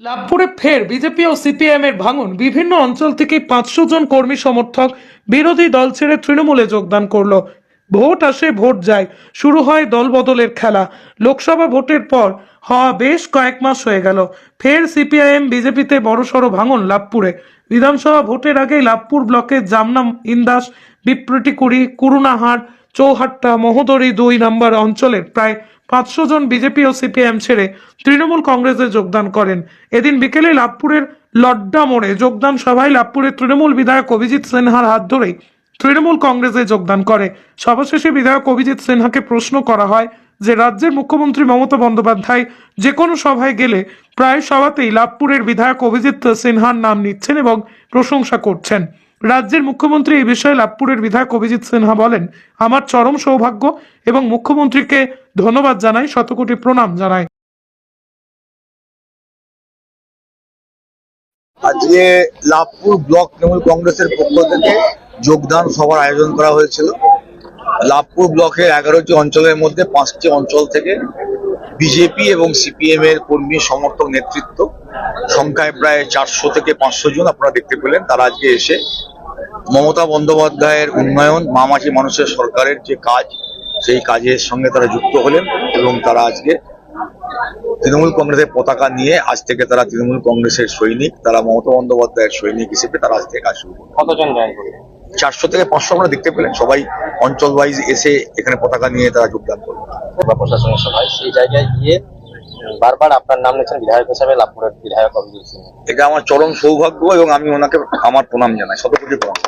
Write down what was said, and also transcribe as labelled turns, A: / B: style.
A: লাভপুরে ফের বিজেপি ও সিপিএম এর ভাঙন। বিভিন্ন অঞ্চল থেকে 500 জন কর্মী সমর্থক বিরোধী দল ছেড়ে তৃণমূলে যোগদান করলো। ভোট আসে ভোট যায়, শুরু হয় দলবদলের খেলা। লোকসভা ভোটের পর হওয়া বেশ কয়েক মাস হয়ে গেল, ফের সিপিআইএম বিজেপিতে বড়সড় ভাঙন লাভপুরে। বিধানসভা ভোটের আগেই লাভপুর ব্লকের জামনাম, ইন্দাস, বিপ্রটিকুড়ি, কুরুনাহাট, চৌহাট্টা, মহোদরি 2 নম্বর অঞ্চলের প্রায় 500 জন বিজেপি ও সিপিএম ছেড়ে তৃণমূল কংগ্রেসে যোগদান করেন। এদিন বিকেলে লাভপুরের লড্ডা মোড়ে যোগদান সভায় লাভপুরের তৃণমূল বিধায়ক অভিজিৎ সিনহার হাত ধরেই তৃণমূল কংগ্রেসে যোগদান করে। সভা শেষে বিধায়ক অভিজিৎ সিনহাকে প্রশ্ন করা হয় যে রাজ্যের মুখ্যমন্ত্রী মমতা বন্দ্যোপাধ্যায় যে কোনো সভায় গেলে প্রায় সভাতেই লাভপুরের বিধায়ক অভিজিৎ সিনহার নাম নিচ্ছেন এবং প্রশংসা করছেন। রাজ্যের মুখ্যমন্ত্রী এই বিষয়ে লাভপুরের বিধায়ক অভিজিৎ সিনহা বলেন, আমার চরম সৌভাগ্য এবং মুখ্যমন্ত্রীকে ধন্যবাদ জানাই, শতকোটি প্রণাম জানাই।
B: আজকে লাভপুর ব্লক তৃণমূল কংগ্রেসের পক্ষ থেকে যোগদান সভার আয়োজন করা হয়েছিল। লাভপুর ব্লকের 11টি অঞ্চলের মধ্যে 5টি অঞ্চল থেকে বিজেপি এবং সিপিএম এর কর্মী সমর্থক নেতৃত্ব সংখ্যায় প্রায় 400 থেকে 500 জন আপনারা দেখতে পেলেন। তারা আজকে এসে মমতা বন্দ্যোপাধ্যায়ের উন্নয়ন, মামাটি মানুষের সরকারের যে কাজ, সেই কাজের সঙ্গে তারা যুক্ত হলেন এবং তারা আজকে তৃণমূল কংগ্রেসের পতাকা নিয়ে আজ থেকে তারা তৃণমূল কংগ্রেসের সৈনিক, তারা মমতা বন্দ্যোপাধ্যায়ের সৈনিক হিসেবে তারা আজ থেকে কাজ শুরু করবে।
C: কতজন জয়েন করবে?
B: 400 থেকে 500 আমরা দেখতে পেলেন। সবাই অঞ্চল ওয়াইজ এসে এখানে পতাকা নিয়ে তারা যোগদান করবে।
C: বা প্রশাসনের সভায় সেই জায়গায় গিয়ে বারবার আপনার নাম নিয়েছেন বিধায়ক হিসাবে লাভপুরের বিধায়ক অভিজিৎ সিং।
B: এটা আমার চরম সৌভাগ্য এবং আমি ওনাকে আমার প্রণাম জানাই, শতকোটি প্রণাম।